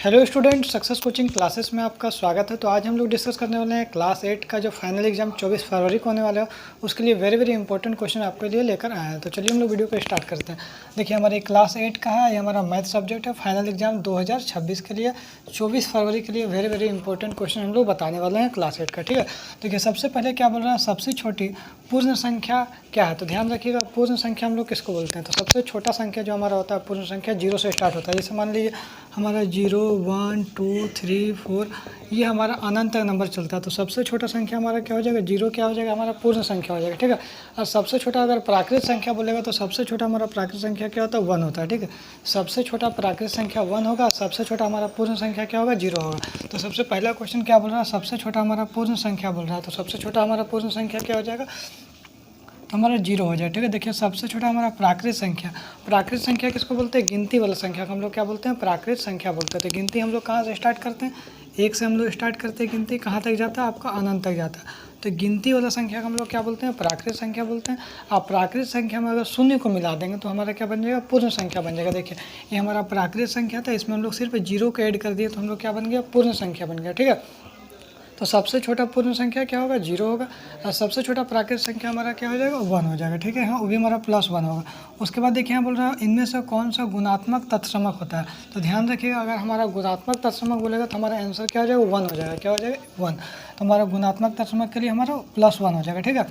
Hello student, success coaching classes में आपका स्वागत है। तो आज हम लोग डिस्कस करने वाले हैं क्लास 8 का जो फाइनल एग्जाम 24 फरवरी को होने वाला है, उसके लिए वेरी इंपॉर्टेंट क्वेश्चन आपके लिए लेकर आए हैं। तो चलिए हम लोग वीडियो को स्टार्ट करते हैं। देखिए, हमारे क्लास 8 का है, ये हमारा मैथ सब्जेक्ट है। फाइनल एग्जाम 2026 के लिए 24 फरवरी के लिए वेरी इंपॉर्टेंट क्वेश्चन हम लोग बताने वाले हैं क्लास 8 का। ठीक है, देखिए सबसे पहले क्या बोल रहे हैं, सबसे छोटी पूर्ण संख्या क्या है। तो ध्यान रखिएगा, पूर्ण संख्या हम लोग किसको बोलते हैं। तो सबसे छोटा संख्या जो हमारा होता है पूर्ण संख्या 0 से स्टार्ट होता है। जैसे मान लीजिए हमारा 0 1 2 3 4 ये हमारा अनंत तक नंबर चलता है। तो सबसे छोटा संख्या हमारा क्या हो जाएगा, 0 क्या हो जाएगा, हमारा पूर्ण संख्या हो जाएगा। ठीक है, और सबसे छोटा अगर प्राकृत संख्या बोलेगा तो सबसे छोटा हमारा प्राकृत संख्या क्या होता है, 1 होता है। ठीक है, सबसे छोटा प्राकृत संख्या 1 होगा, सबसे छोटा हमारा पूर्ण संख्या क्या होगा, 0 होगा। तो सबसे पहला क्वेश्चन क्या बोल रहा है, सबसे छोटा हमारा पूर्ण संख्या बोल रहा है। तो सबसे छोटा हमारा पूर्ण संख्या क्या हो जाएगा, तो हमारा 0 हो जाए। ठीक है, देखिए सबसे छोटा हमारा प्राकृत संख्या, प्राकृत संख्या किसको बोलते हैं, गिनती वाला संख्या को हम लोग क्या बोलते हैं, प्राकृत संख्या बोलते हैं। तो गिनती हम लोग कहाँ से स्टार्ट करते हैं, 1 से हम लोग स्टार्ट करते हैं। गिनती कहाँ तक जाता है, आपका अनंत तक जाता है। तो गिनती वाला संख्या को हम लोग क्या बोलते हैं, प्राकृत संख्या बोलते हैं। आप प्राकृत संख्या में अगर शून्य को मिला देंगे तो हमारा क्या बन जाएगा, पूर्ण संख्या बन जाएगा। देखिए ये हमारा प्राकृत संख्या था, इसमें हम लोग सिर्फ 0 को ऐड कर दिए तो हम लोग क्या बन गया, पूर्ण संख्या बन गया। ठीक है, तो सबसे छोटा पूर्ण संख्या क्या होगा, 0 होगा। और सबसे छोटा प्राकृत संख्या हमारा क्या हो जाएगा, 1 हो जाएगा। ठीक है, हाँ वो भी हमारा +1 होगा। उसके बाद देखिए यहाँ बोल रहा है इनमें से कौन सा गुणात्मक तत्समक होता है। तो ध्यान रखिएगा, अगर हमारा गुणात्मक तत्समक बोलेगा तो हमारा आंसर क्या हो जाएगा, 1 हो जाएगा। क्या हो जाएगा, 1। तो हमारा गुणात्मक तत्समक के लिए हमारा +1 हो जाएगा। ठीक है,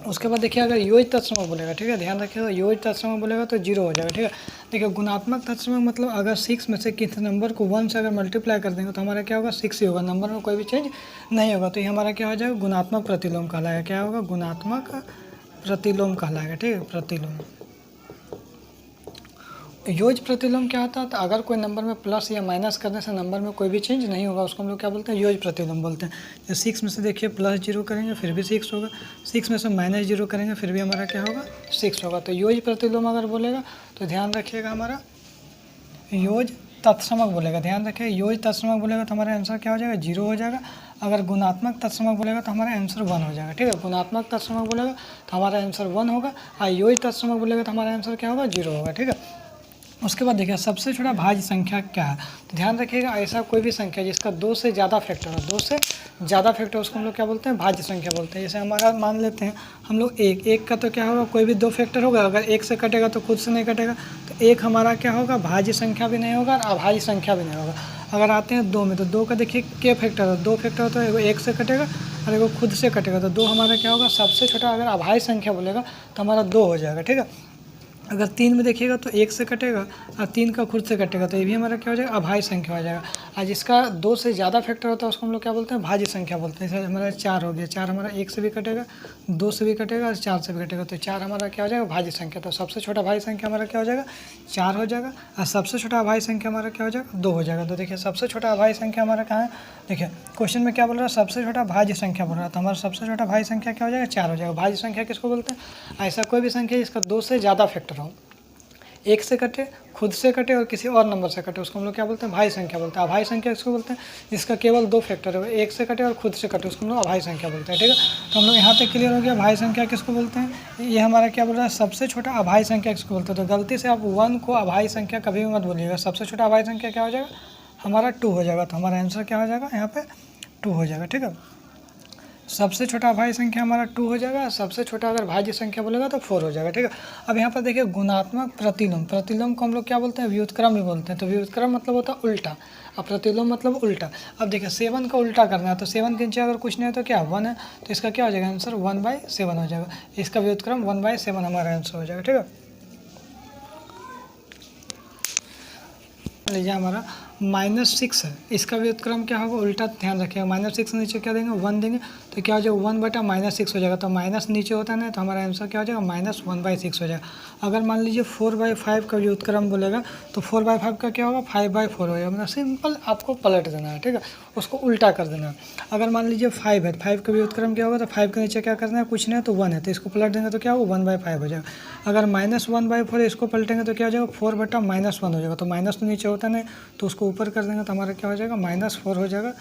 उसके बाद देखिए अगर योज तत्समक बोलेगा, ठीक है ध्यान रखिएगा, योज तत्समक बोलेगा तो 0 हो जाएगा। ठीक है, देखिए गुणात्मक तत्समक मतलब अगर 6 में से किसी नंबर को 1 से अगर मल्टीप्लाई कर देंगे तो हमारा क्या होगा, 6 ही होगा, नंबर में कोई भी चेंज नहीं होगा। तो ये हमारा क्या हो जाएगा, गुणात्मक प्रतिलोम कहलाएगा। क्या होगा, गुणात्मक प्रतिलोम कहलाएगा। ठीक है, प्रतिलोम। योज प्रतिलोम क्या होता है, तो अगर कोई नंबर में प्लस या माइनस करने से नंबर में कोई भी चेंज नहीं होगा उसको हम लोग क्या बोलते हैं, योज प्रतिलोम बोलते हैं। जैसे 6 में से देखिए +0 करेंगे फिर भी 6 होगा, 6 में से -0 करेंगे फिर भी हमारा क्या होगा, 6 होगा। तो योज प्रतिलोम अगर बोलेगा तो ध्यान रखिएगा हमारा योज तत्समक बोलेगा। ध्यान रखिए, योज तत्समक बोलेगा तो हमारा आंसर क्या हो जाएगा, 0 हो जाएगा। अगर गुणात्मक तत्समक बोलेगा तो हमारा आंसर 1 हो जाएगा। ठीक है, गुणात्मक तत्समक बोलेगा तो हमारा आंसर 1 होगा, और योज तत्समक बोलेगा तो हमारा आंसर क्या होगा, 0 होगा। ठीक है, उसके बाद देखिए सबसे छोटा भाज्य संख्या क्या है। तो ध्यान रखिएगा, ऐसा कोई भी संख्या जिसका 2 से ज़्यादा फैक्टर हो, 2 से ज़्यादा फैक्टर उसको हम लोग क्या बोलते हैं, भाज्य संख्या बोलते हैं। जैसे हमारा मान लेते हैं हम लोग एक का तो क्या होगा, कोई भी 2 फैक्टर होगा, अगर 1 से कटेगा तो खुद से नहीं कटेगा, तो 1 हमारा क्या होगा, भाज्य संख्या भी नहीं होगा और अभाज्य संख्या भी नहीं होगा। अगर आते हैं 2 में, तो 2 का देखिए क्या फैक्टर है, 2 फैक्टर होता है, एगो 1 से कटेगा और एगो खुद से कटेगा, तो 2 हमारा क्या होगा, सबसे छोटा अगर अभाज्य संख्या बोलेगा तो हमारा 2 हो जाएगा। ठीक है, अगर 3 में देखिएगा तो 1 से कटेगा और 3 का खुद से कटेगा, तो ये भी हमारा क्या हो जाएगा, अभाज्य संख्या हो जाएगा। और जिसका 2 से ज़्यादा फैक्टर होता है उसको हम लोग क्या बोलते हैं, भाज्य संख्या बोलते हैं। जैसे हमारा 4 हो गया, 4 हमारा 1 से भी कटेगा, 2 से भी कटेगा और 4 से भी कटेगा, तो 4 हमारा क्या हो जाएगा, भाज्य संख्या। तो सबसे छोटा भाज्य संख्या हमारा क्या हो जाएगा, 4 हो जाएगा। और सबसे छोटा अभाज्य संख्या हमारा क्या हो जाएगा, 2 हो जाएगा। तो देखिए सबसे छोटा अभाज्य संख्या हमारा कहाँ है, देखिए क्वेश्चन में क्या बोल रहा है, सबसे छोटा भाज्य संख्या बोल रहा है, तो हमारा सबसे छोटा भाज्य संख्या क्या हो जाएगा, 4 हो जाएगा। भाज्य संख्या किसको बोलते हैं, ऐसा कोई भी संख्या जिसका 2 से ज़्यादा फैक्टर हो, 1 से कटे, खुद से कटे और किसी और नंबर से कटे, उसको हम लोग क्या बोलते हैं, भाज्य संख्या बोलते हैं। अभाज्य संख्या किसको बोलते हैं, जिसका केवल 2 फैक्टर है, 1 से कटे और खुद से कटे, उसको हम लोग अभाज्य संख्या बोलते हैं। ठीक है, तो हम लोग यहाँ तक क्लियर हो गया भाज्य संख्या किसको बोलते हैं। ये हमारा क्या बोल रहा है, सबसे छोटा अभाज्य संख्या किसको बोलते हैं। तो गलती से आप 1 को अभाज्य संख्या कभी भी मत बोलिएगा। सबसे छोटा अभाज्य संख्या क्या हो जाएगा, हमारा 2 हो जाएगा। तो हमारा आंसर क्या हो जाएगा, यहाँ पे 2 हो जाएगा। ठीक है, सबसे छोटा भाज्य संख्या हमारा 2 हो जाएगा, सबसे छोटा अगर भाज्य संख्या बोलेगा तो 4 हो जाएगा। ठीक है, अब यहाँ पर देखिए गुणात्मक प्रतिलोम, प्रतिलोम को हम लोग क्या बोलते हैं, व्युत्क्रम भी बोलते हैं। तो व्युत्क्रम मतलब होता है उल्टा, और प्रतिलोम मतलब उल्टा। अब देखिए 7 का उल्टा करना है, तो 7 के नीचे अगर कुछ नहीं है तो क्या 1 है, तो इसका क्या हो जाएगा आंसर, 1/7 हो जाएगा। इसका व्युत्क्रम 1/7 हमारा आंसर हो जाएगा। ठीक है, लीजिए हमारा -6 है, इसका व्युत्क्रम क्या होगा, उल्टा। ध्यान रखिएगा, -6 नीचे क्या देंगे, 1 देंगे, तो क्या हो जाएगा, 1/-6 हो जाएगा। तो माइनस नीचे होता है ना, तो हमारा आंसर क्या हो जाएगा, -1/6 हो जाएगा। अगर मान लीजिए 4/5 का व्युत्क्रम बोलेगा तो 4/5 का क्या होगा, 5/4 हो जाएगा। मतलब सिंपल आपको पलट देना है। ठीक है, उसको उल्टा कर देना है। अगर मान लीजिए 5 है, 5 का व्युत्क्रम क्या होगा, तो 5 के नीचे क्या करना है, कुछ नहीं है, तो 1 है, तो इसको पलट देंगे तो क्या होगा, 1/5 हो जाएगा। अगर -1/4 इसको पलटेंगे तो क्या हो जाएगा, 4/-1 हो जाएगा। तो माइनस तो नीचे होता नहीं, तो उसको ऊपर कर देंगे तो हमारा क्या हो जाएगा, -4 हो जाएगा,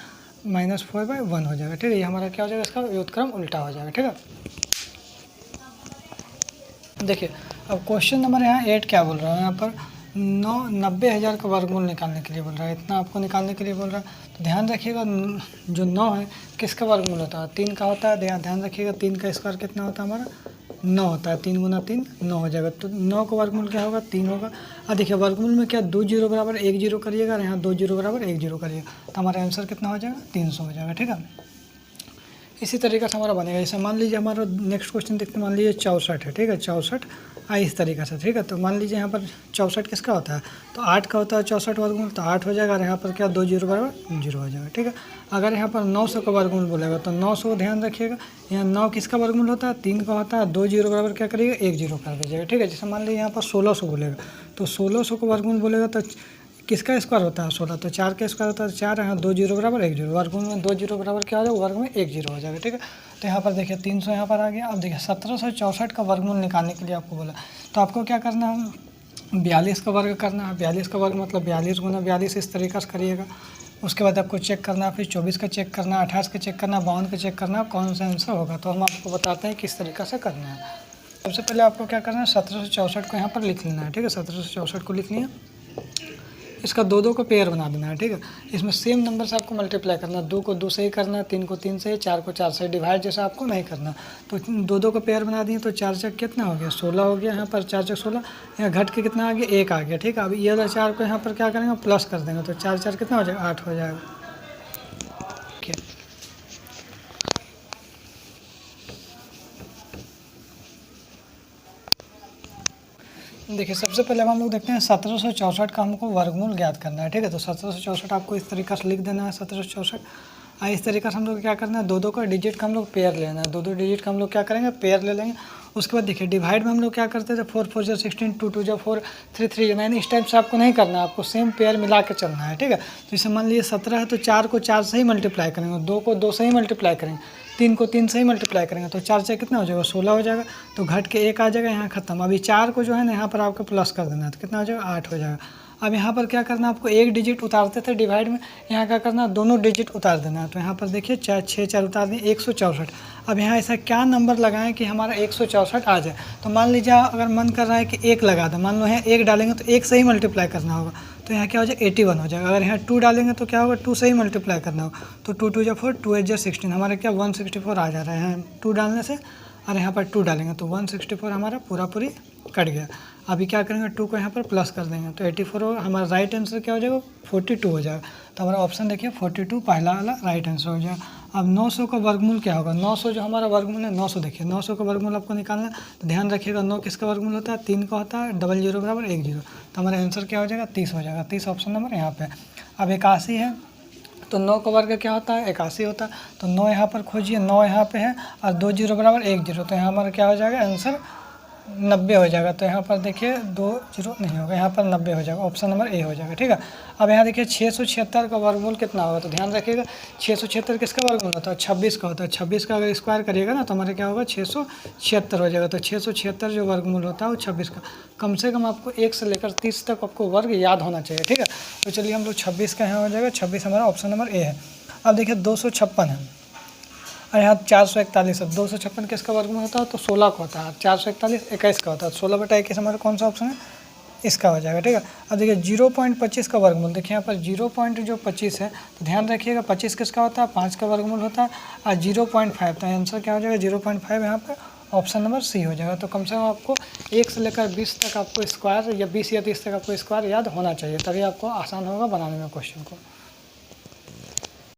-4/1 हो जाएगा। ठीक है, ये हमारा क्या हो जाएगा, इसका व्युत्क्रम उल्टा हो जाएगा। ठीक है, देखिए अब क्वेश्चन नंबर यहाँ 8 क्या बोल रहा है यहाँ पर, 90,000 का वर्गमूल निकालने के लिए बोल रहा है, इतना आपको निकालने के लिए बोल रहा है। तो ध्यान रखिएगा जो 9 है किसका वर्गमूल होता है, 3 का होता है। ध्यान रखिएगा 3 का स्क्वायर कितना होता है हमारा, 9 होता है। 3 गुना 3 9 हो जाएगा। तो 9 का वर्गमूल क्या होगा, 3 होगा। अब देखिए वर्गमूल में क्या 2 जीरो बराबर 1 जीरो करिएगा और यहाँ 2 जीरो बराबर 1 जीरो करिएगा, तो हमारा आंसर कितना हो जाएगा, 300 हो जाएगा। ठीक है, इसी तरीके से हमारा बनेगा। जैसे मान लीजिए हमारा नेक्स्ट क्वेश्चन देखते हैं, मान लीजिए 64 है। ठीक है, 64 इस तरीके से। ठीक है, तो मान लीजिए यहाँ पर 64 किसका होता है, तो 8 का होता है 64 वर्गमूल, तो 8 हो जाएगा। और यहाँ पर क्या 2 जीरो बराबर 0 हो जाएगा। ठीक है, अगर यहाँ पर 900 का वर्गमूल बोलेगा तो 900 ध्यान रखिएगा, यहाँ 9 किसका वर्गमूल होता है, 3 का होता है। 2 जीरो बराबर क्या करिएगा, 1 जीरो कर दीजिएगा। ठीक है, जैसे मान लीजिए यहाँ पर 1600 बोलेगा, तो 1600 का वर्गमूल बोलेगा तो किसका स्क्वायर होता है 16, तो 4 का स्क्वायर होता है 4। यहाँ 2 जीरो बराबर 1 जीरो, वर्गमूल में 2 जीरो बराबर क्या हो जाएगा, वर्ग में 1 जीरो हो जाएगा। ठीक है, तो यहाँ पर देखिए 300 यहाँ पर आ गया। अब देखिए 1764 का वर्गमूल निकालने के लिए आपको बोला, तो आपको क्या करना है, 42 का वर्ग करना है। 42 का वर्ग मतलब 42 गुना 42 इस तरीके से करिएगा। उसके बाद आपको चेक करना है, फिर 24 का चेक करना, 28 का चेक करना, 52 का चेक करना, कौन सा आंसर होगा। तो हम आपको बताते हैं किस तरीके से करना है। सबसे पहले आपको क्या करना है, 1764 को यहाँ पर लिख लेना है। ठीक है, 1764 को लिख लिया, इसका 2 को पेयर बना देना है। ठीक है, इसमें सेम नंबर से आपको मल्टीप्लाई करना है। 2 को 2 से ही करना है, 3 को 3 से, 4 को 4 से। डिवाइड जैसा आपको नहीं करना। तो 2 को पेयर बना दिए, तो 4 चक कितना हो गया, 16 हो गया। यहाँ पर 4 चक 16, यहाँ घट के कितना आ गया, 1 आ गया। ठीक है, अब ये वाला 4 को यहाँ पर क्या करेंगे, प्लस कर देंगे, तो 4 4 कितना हो जाएगा, 8 हो जाएगा। ठीक है, देखिए सबसे पहले हम लोग देखते हैं 1764 का हमको वर्गमूल ज्ञात करना है। ठीक है, तो 1764 आपको इस तरीके से लिख देना है 1764। इस तरीके से हम लोग क्या करना है, 2 का डिजिट का हम लोग पेयर लेना है। 2 डिजिट का हम लोग क्या करेंगे, पेयर ले लेंगे। उसके बाद देखिए डिवाइड में हम लोग क्या करते थे, 4 4 जो 16, 2 2 जो 4, 3 3 जो 9, इस टाइप से आपको नहीं करना है, आपको सेम पेयर मिला के चलना है। ठीक है, तो जैसे मान लीजिए 17 है, तो 4 को 4 से ही मल्टीप्लाई करेंगे, 2 को 2 से ही मल्टीप्लाई करेंगे, 3 को 3 से ही मल्टीप्लाई करेंगे, तो 4 से कितना हो जाएगा, 16 हो जाएगा। तो घट के 1 आ जाएगा, यहाँ खत्म। अभी 4 को जो है ना यहाँ पर आपको प्लस कर देना है, तो कितना हो जाएगा, 8 हो जाएगा। अब यहाँ पर क्या करना है, आपको एक डिजिट उतारते थे डिवाइड में, यहाँ क्या करना है, दोनों डिजिट उतार देना है। तो यहाँ पर देखिए 4 6 4 उतार दें, 164। अब यहाँ ऐसा क्या नंबर लगाएं कि हमारा 164 आ जाए। तो मान लीजिए अगर मन कर रहा है कि 1 लगा दें, मान लो यहाँ 1 डालेंगे तो 1 से ही मल्टीप्लाई करना होगा, तो यहाँ क्या हो जाएगा, 81 हो जाएगा। अगर यहाँ 2 डालेंगे तो क्या होगा, 2 से ही मल्टीप्लाई करना होगा, तो 2 2 जो 4, 2 8 जो 16, हमारे क्या 164 आ जा रहा है 2 डालने से। और यहाँ पर 2 डालेंगे तो 164 हमारा पूरा पूरी कट गया। अभी क्या करेंगे, 2 को यहाँ पर प्लस कर देंगे, तो 84 होगा। हमारा राइट आंसर क्या हो जाएगा, 42 हो जाएगा। तो हमारा ऑप्शन देखिए 42 पहला वाला राइट आंसर हो जाएगा। अब 900 का वर्गमूल क्या होगा, 900 जो हमारा वर्गमूल है 900, देखिए 900 का वर्गमूल आपको निकालना है। तो ध्यान रखिएगा 9 किसका वर्गमूल होता है, 3 का होता है, 00 बराबर 1 0। तो हमारा आंसर क्या हो जाएगा, 30 हो जाएगा। 30 ऑप्शन नंबर यहाँ पे। अब 81 है, तो 9 का वर्ग क्या होता है, 81 होता है। तो 9 यहाँ पर खोजिए, 9 यहाँ पे है और 2 0 बराबर 1 0, तो यहाँ हमारा क्या हो जाएगा, आंसर 90 हो जाएगा। तो यहाँ पर देखिए 2 0 नहीं होगा, यहाँ पर 90 हो जाएगा, ऑप्शन नंबर ए हो जाएगा। ठीक है, अब यहाँ देखिए 676 का वर्गमूल कितना होगा, तो ध्यान रखिएगा 676 किसका वर्गमूल होता है, 26 का होता है। 26 का अगर स्क्वायर करिएगा ना तो हमारे क्या होगा, 676 हो जाएगा। तो 676 जो वर्गमूल होता है वो 26 का। कम से कम आपको 1 से लेकर 30 तक आपको वर्ग याद होना चाहिए। ठीक है, तो चलिए हम लोग 26 का यहाँ हो जाएगा, 26 हमारा ऑप्शन नंबर ए है। अब देखिए 256 है और यहाँ 441 है। 256 किसका वर्गमूल होता है, तो 16 का होता है। 441 21 का होता है। 16 बटा 21 हमारा कौन सा ऑप्शन है, इसका हो जाएगा। ठीक है, अब देखिए 0.25 का वर्गमूल, देखिए यहाँ पर 0.25 है, तो ध्यान रखिएगा 25 किसका होता है, 5 का वर्गमूल होता है। और 0.5, तो आंसर क्या हो जाएगा, 0.5 यहाँ पर ऑप्शन नंबर सी हो जाएगा। तो कम से कम आपको 1 से लेकर 20 तक आपको स्क्वायर या 20 या 30 तक आपको स्क्वायर याद होना चाहिए, तभी आपको आसान होगा बनाने में क्वेश्चन को।